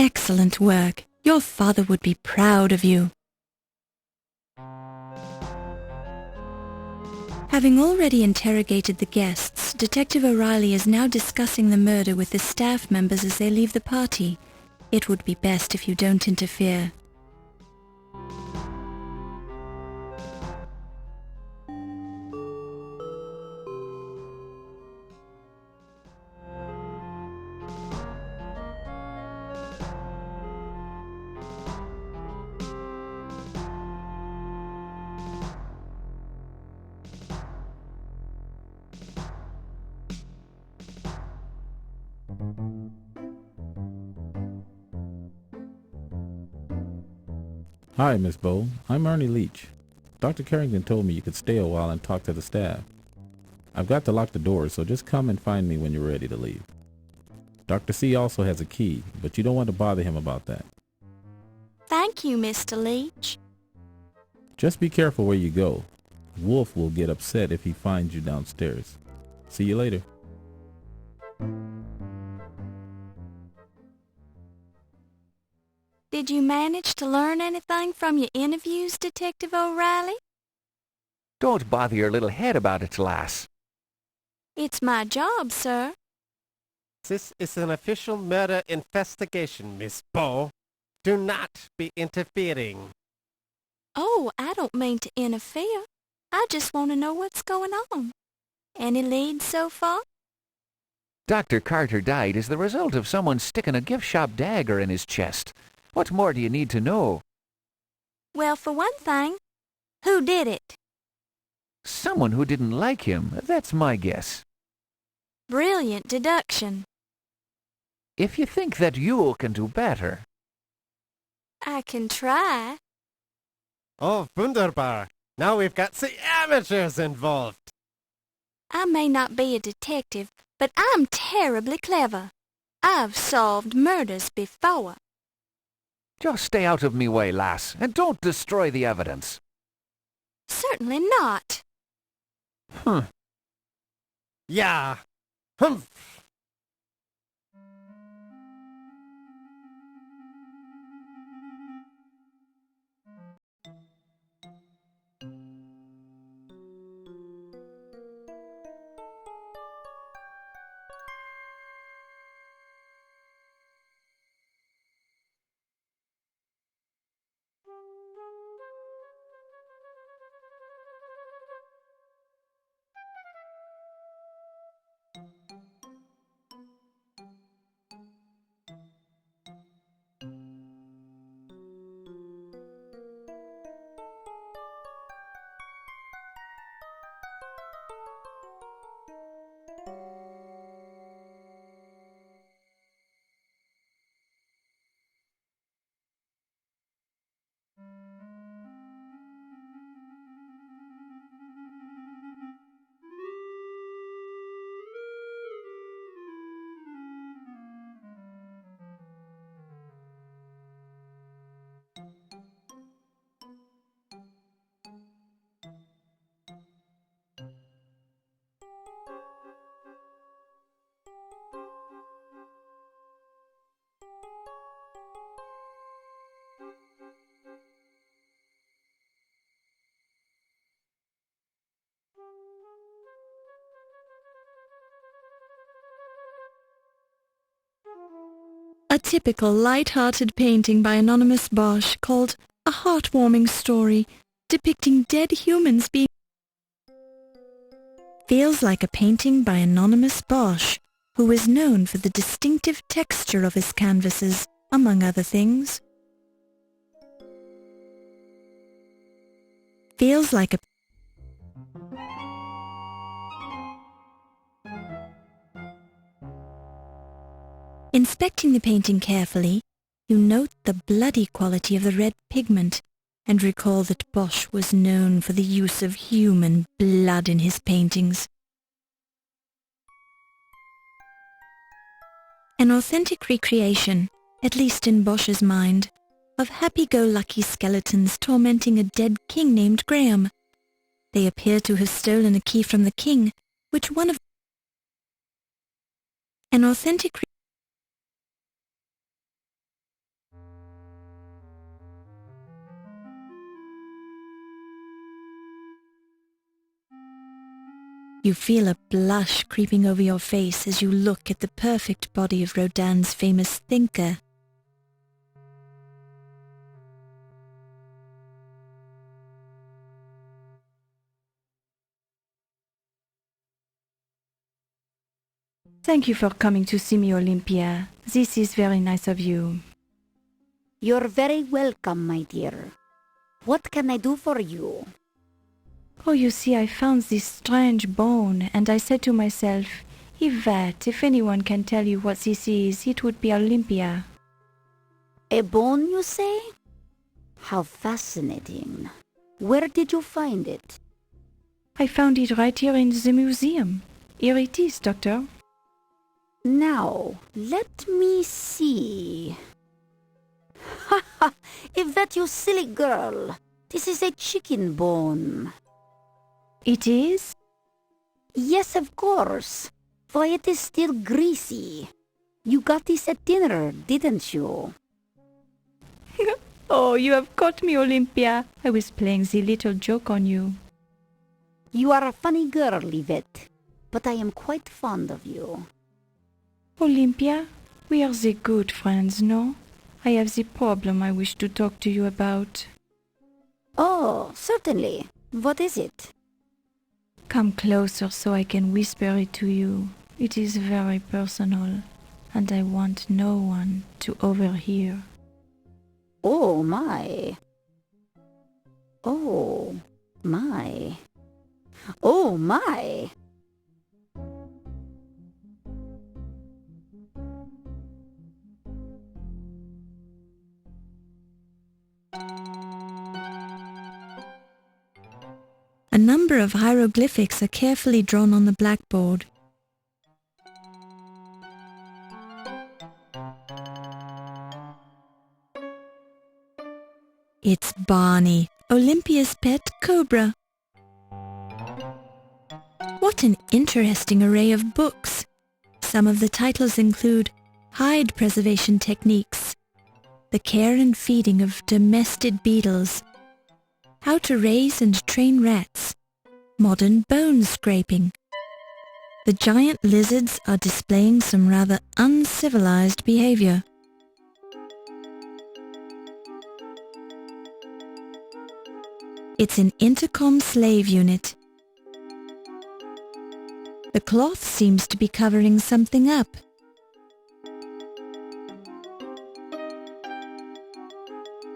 Excellent work. Your father would be proud of you. Having already interrogated the guests, Detective O'Reilly is now discussing the murder with the staff members as they leave the party. It would be best if you don't interfere. Hi, Miss Bowe. I'm Ernie Leach. Dr. Carrington told me you could stay a while and talk to the staff. I've got to lock the doors, so just come and find me when you're ready to leave. Dr. C also has a key, but you don't want to bother him about that. Thank you, Mr. Leach. Just be careful where you go. Wolf will get upset if he finds you downstairs. See you later. Did you manage to learn anything from your interviews, Detective O'Reilly? Don't bother your little head about it, lass. It's my job, sir. This is an official murder investigation, Miss Bowe. Do not be interfering. Oh, I don't mean to interfere. I just want to know what's going on. Any leads so far? Dr. Carter died as the result of someone sticking a gift shop dagger in his chest. What more do you need to know? Well, for one thing, who did it? Someone who didn't like him, that's my guess. Brilliant deduction. If you think that you can do better. I can try. Oh, wunderbar. Now we've got the amateurs involved. I may not be a detective, but I'm terribly clever. I've solved murders before. Just stay out of me way, lass, and don't destroy the evidence. Certainly not. Yeah. Humph. A typical light-hearted painting by anonymous Bosch called A Heartwarming Story, depicting dead humans being... Feels like a painting by anonymous Bosch, who is known for the distinctive texture of his canvases, among other things. Feels like a... Inspecting the painting carefully, you note the bloody quality of the red pigment and recall that Bosch was known for the use of human blood in his paintings. An authentic recreation, at least in Bosch's mind, of happy-go-lucky skeletons tormenting a dead king named Graham. They appear to have stolen a key from the king, which one of... An authentic You feel a blush creeping over your face as you look at the perfect body of Rodin's famous thinker. Thank you for coming to see me, Olympia. This is very nice of you. You're very welcome, my dear. What can I do for you? Oh, you see, I found this strange bone, and I said to myself, if anyone can tell you what this is, it would be Olympia. A bone, you say? How fascinating. Where did you find it? I found it right here in the museum. Here it is, Doctor. Now, let me see. Ha ha! Yvette, you silly girl. This is a chicken bone. It is? Yes, of course. For it is still greasy. You got this at dinner, didn't you? Oh, you have caught me, Olympia. I was playing the little joke on you. You are a funny girl, Yvette, but I am quite fond of you. Olympia, we are the good friends, no? I have the problem I wish to talk to you about. Oh, certainly. What is it? Come closer so I can whisper it to you. It is very personal, and I want no one to overhear. Oh, my. Oh, my. Oh, my. A number of hieroglyphics are carefully drawn on the blackboard. It's Barney, Olympia's pet cobra. What an interesting array of books. Some of the titles include Hide Preservation Techniques, The Care and Feeding of Domestic Beetles, How to Raise and Train Rats, Modern Bone Scraping. The giant lizards are displaying some rather uncivilized behavior. It's an intercom slave unit. The cloth seems to be covering something up.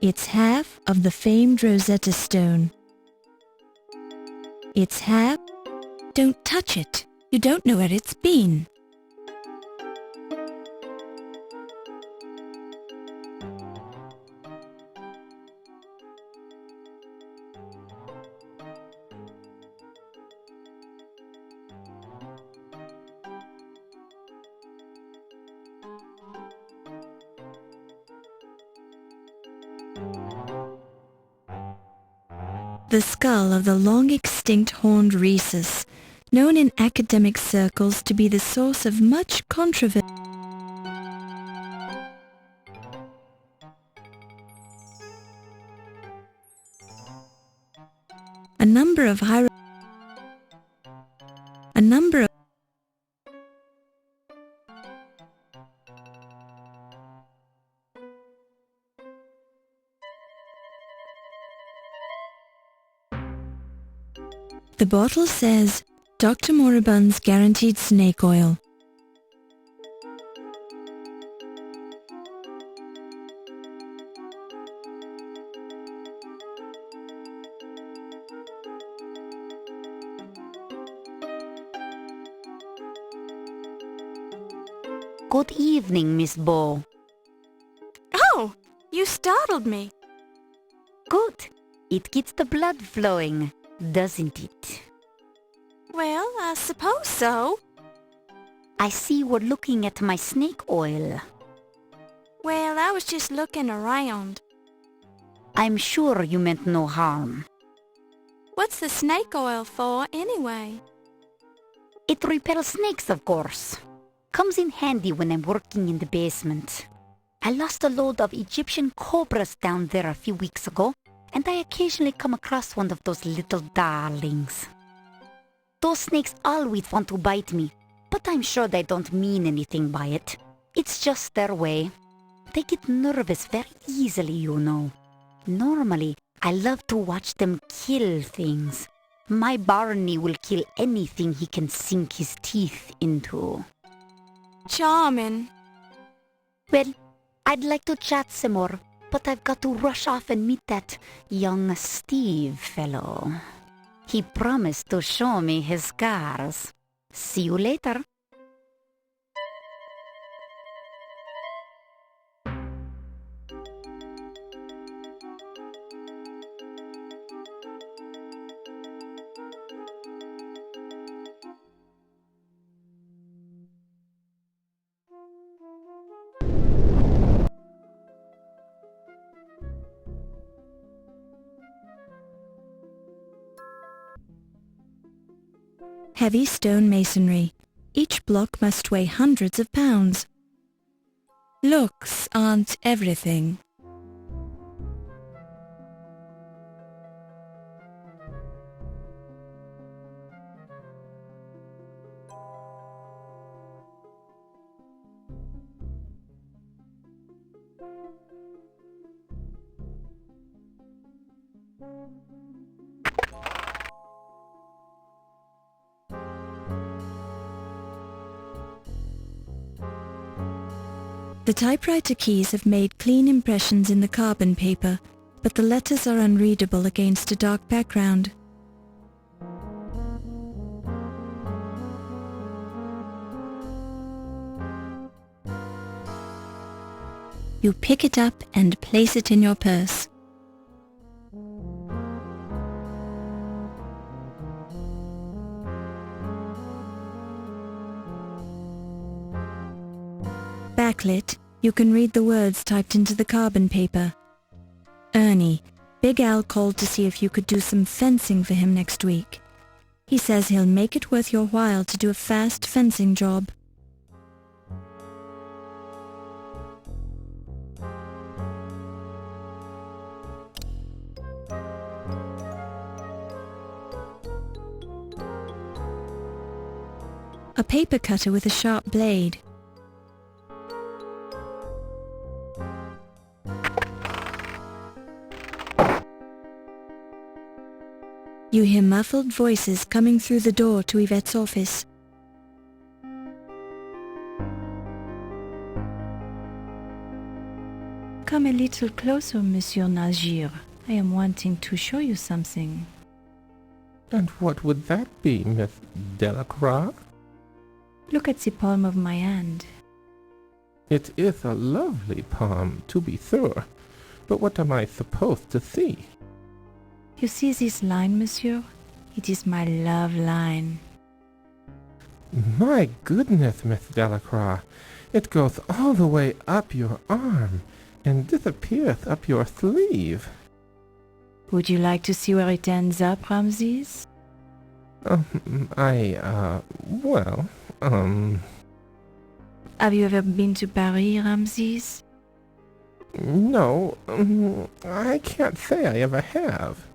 It's half of the famed Rosetta Stone. It's half... Don't touch it. You don't know where it's been. The skull of the long-extinct horned rhesus, known in academic circles to be the source of much controversy. A number of The bottle says, Dr. Moribund's Guaranteed Snake Oil. Good evening, Miss Bo. Oh, you startled me. Good. It gets the blood flowing, doesn't it? Well, I suppose so. I see we're looking at my snake oil. Well, I was just looking around. I'm sure you meant no harm. What's the snake oil for, anyway? It repels snakes, of course. Comes in handy when I'm working in the basement. I lost a load of Egyptian cobras down there a few weeks ago, and I occasionally come across one of those little darlings. Those snakes always want to bite me, but I'm sure they don't mean anything by it. It's just their way. They get nervous very easily, you know. Normally, I love to watch them kill things. My Barney will kill anything he can sink his teeth into. Charming. Well, I'd like to chat some more, but I've got to rush off and meet that young Steve fellow. He promised to show me his scars. See you later. Heavy stone masonry. Each block must weigh hundreds of pounds. Looks aren't everything. The typewriter keys have made clean impressions in the carbon paper, but the letters are unreadable against a dark background. You pick it up and place it in your purse. Backlit, you can read the words typed into the carbon paper. Ernie, Big Al called to see if you could do some fencing for him next week. He says he'll make it worth your while to do a fast fencing job. A paper cutter with a sharp blade. You hear muffled voices coming through the door to Yvette's office. Come a little closer, Monsieur Nazir. I am wanting to show you something. And what would that be, Miss Delacroix? Look at the palm of my hand. It is a lovely palm, to be sure. But what am I supposed to see? You see this line, monsieur? It is my love line. My goodness, Miss Delacroix. It goes all the way up your arm and disappears up your sleeve. Would you like to see where it ends up, Ramses? Have you ever been to Paris, Ramses? No, I can't say I ever have.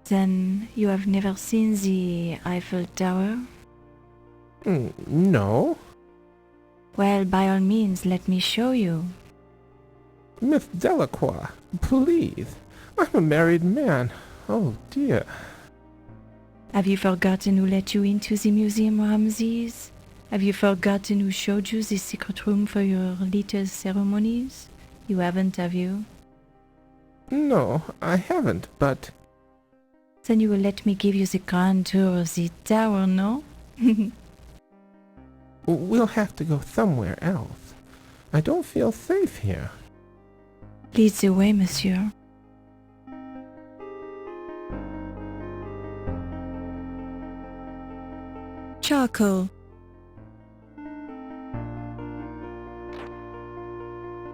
Then you have never seen the Eiffel Tower? No. Well, by all means, let me show you. Miss Delacroix, please. I'm a married man. Oh, dear. Have you forgotten who let you into the museum, Ramses? Have you forgotten who showed you the secret room for your little ceremonies? You haven't, have you? No, I haven't, but... Then you will let me give you the grand tour of the tower, no? We'll have to go somewhere else. I don't feel safe here. Lead the way, monsieur. Charcoal.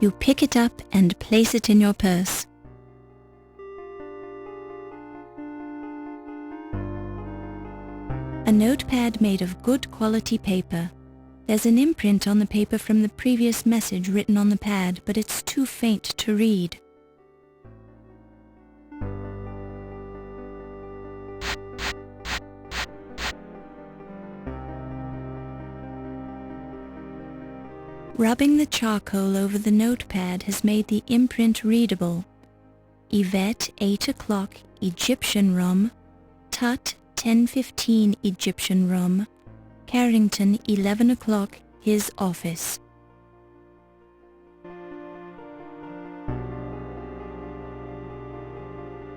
You pick it up and place it in your purse. A notepad made of good quality paper. There's an imprint on the paper from the previous message written on the pad, but it's too faint to read. Rubbing the charcoal over the notepad has made the imprint readable. Yvette 8 o'clock Egyptian rum. Tut 10:15 Egyptian rum. Carrington 11 o'clock his office.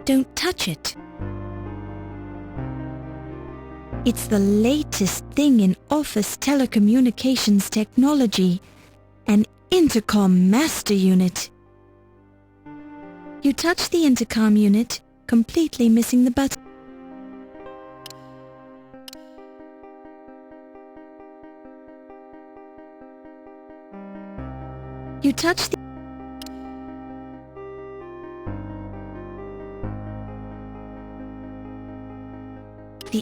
Don't touch it. It's the latest thing in office telecommunications technology. An intercom master unit. You touch the intercom unit, completely missing the button. You touch the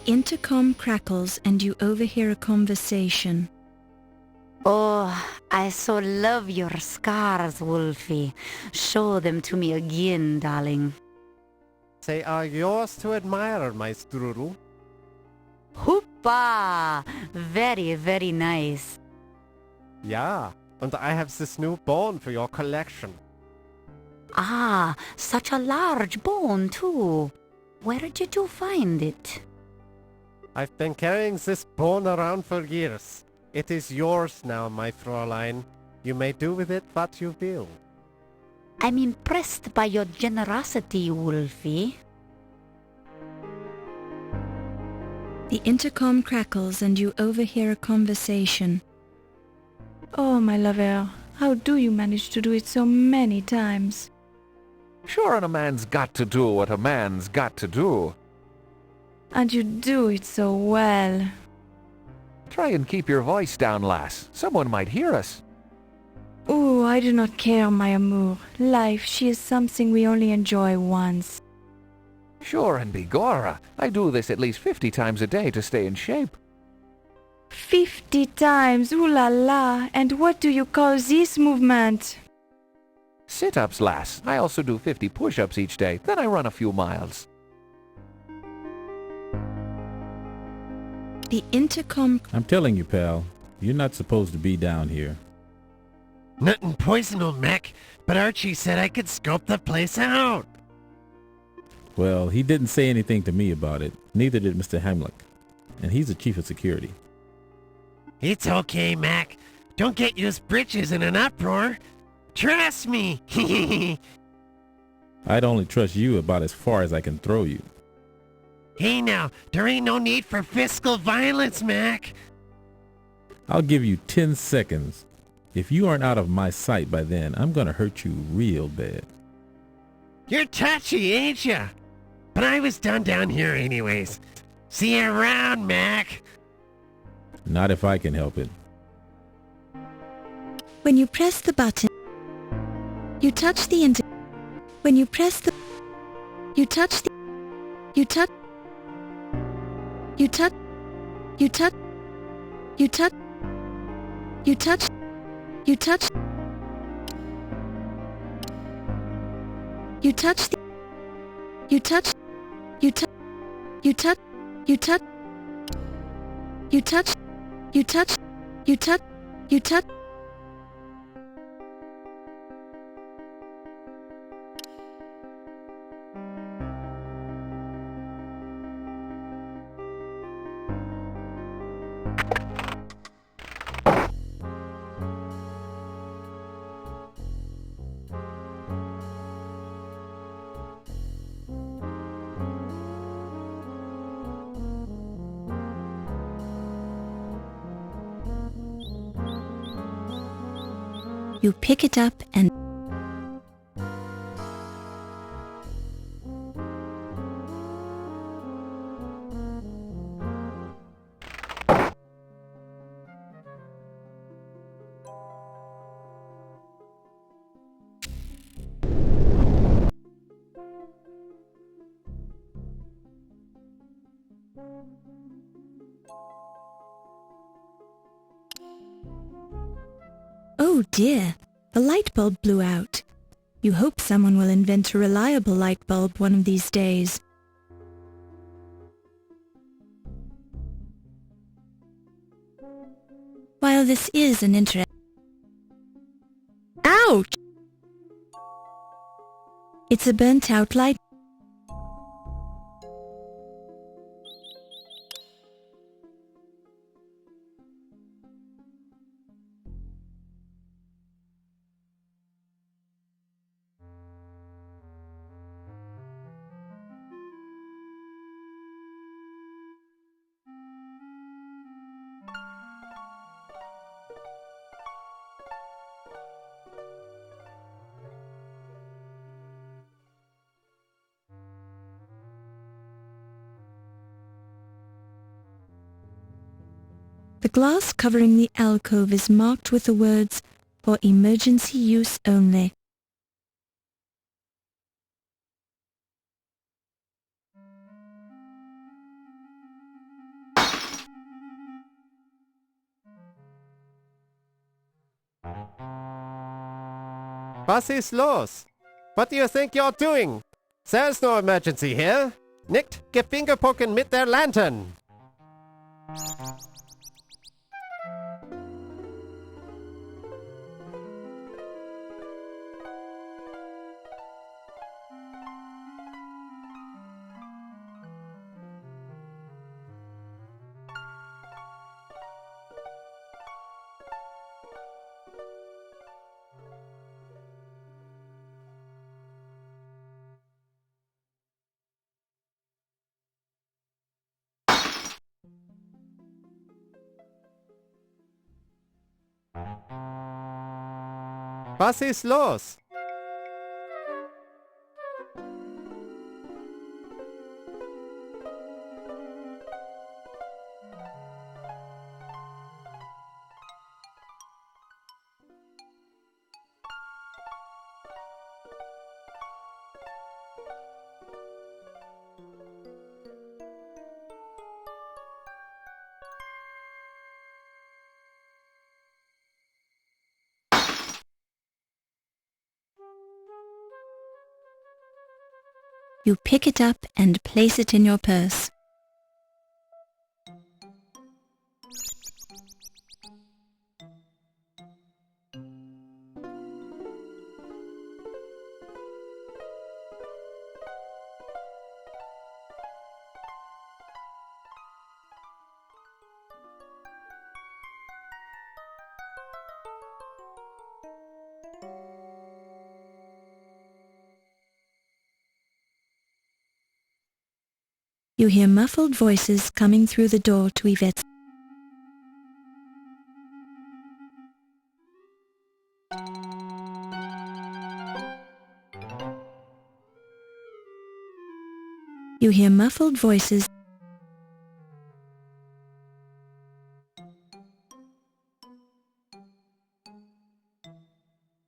intercom crackles and you overhear a conversation. Oh, I so love your scars, Wolfie. Show them to me again, darling. They are yours to admire, my strudel. Hoopa! Very, very nice. Yeah, and I have this new bone for your collection. Ah, such a large bone, too. Where did you find it? I've been carrying this bone around for years. It is yours now, my Fräulein. You may do with it what you will. I'm impressed by your generosity, Wolfie. The intercom crackles and you overhear a conversation. Oh, my lover, how do you manage to do it so many times? Sure, and a man's got to do what a man's got to do. And you do it so well. Try and keep your voice down, lass. Someone might hear us. Oh, I do not care, my amour. Life, she is something we only enjoy once. Sure, and begorra, I do this at least 50 times a day to stay in shape. 50 times, ooh la la, and what do you call this movement? Sit-ups, lass. I also do 50 push-ups each day, then I run a few miles. The intercom... I'm telling you, pal, you're not supposed to be down here. Nothing poisonal, Mac, but Archie said I could scope the place out. Well, he didn't say anything to me about it. Neither did Mr. Hamlick. And he's the chief of security. It's okay, Mac. Don't get used britches in an uproar. Trust me. I'd only trust you about as far as I can throw you. Hey now, there ain't no need for fiscal violence, Mac. I'll give you 10 seconds. If you aren't out of my sight by then, I'm gonna hurt you real bad. You're touchy, ain't ya? But I was done down here anyways. See you around, Mac. Not if I can help it. When you press the button, you touch the inter... When you press the... You touch the... You touch... You touch... You touch... You touch... You touch... You touch... You touch the... You touch... You touch... You touch... You touch... You touch... You touch... You touch... You touch... You pick it up and... Oh dear, the light bulb blew out. You hope someone will invent a reliable light bulb one of these days. While this is an interesting... It's a burnt-out light. The glass covering the alcove is marked with the words, "For emergency use only." Was ist los? What do you think you're doing? There's no emergency here. Nicht gefingerpoken mit der Lantern. Was ist los? You pick it up and place it in your purse. You hear muffled voices coming through the door to Yvette's. You hear muffled voices.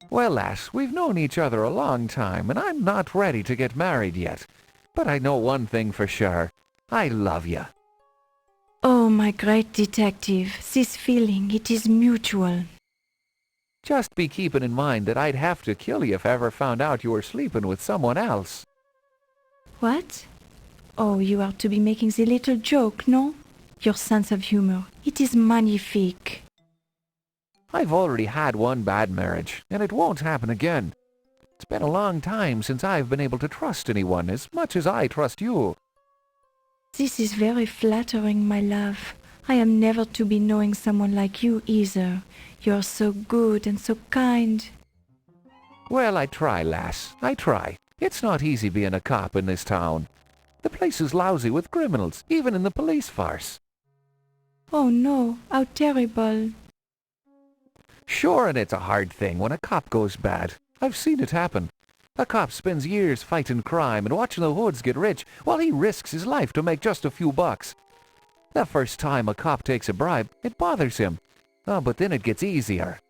Well, lass, we've known each other a long time, and I'm not ready to get married yet. But I know one thing for sure. I love you. Oh, my great detective, this feeling, it is mutual. Just be keeping in mind that I'd have to kill you if I ever found out you were sleeping with someone else. What? Oh, you are to be making the little joke, no? Your sense of humor, it is magnifique. I've already had one bad marriage, and it won't happen again. It's been a long time since I've been able to trust anyone as much as I trust you. This is very flattering, my love. I am never to be knowing someone like you either. You are so good and so kind. Well, I try, lass. I try. It's not easy being a cop in this town. The place is lousy with criminals, even in the police force. Oh no, how terrible. Sure, and it's a hard thing when a cop goes bad. I've seen it happen. A cop spends years fighting crime and watching the hoods get rich while he risks his life to make just a few bucks. The first time a cop takes a bribe, it bothers him. Oh, but then it gets easier.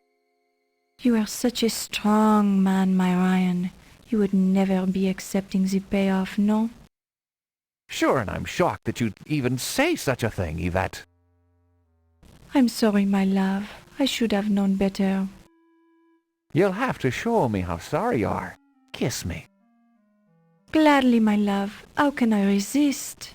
You are such a strong man, my Ryan. You would never be accepting the payoff, no? Sure, and I'm shocked that you'd even say such a thing, Yvette. I'm sorry, my love. I should have known better. You'll have to show me how sorry you are. Kiss me. Gladly, my love. How can I resist?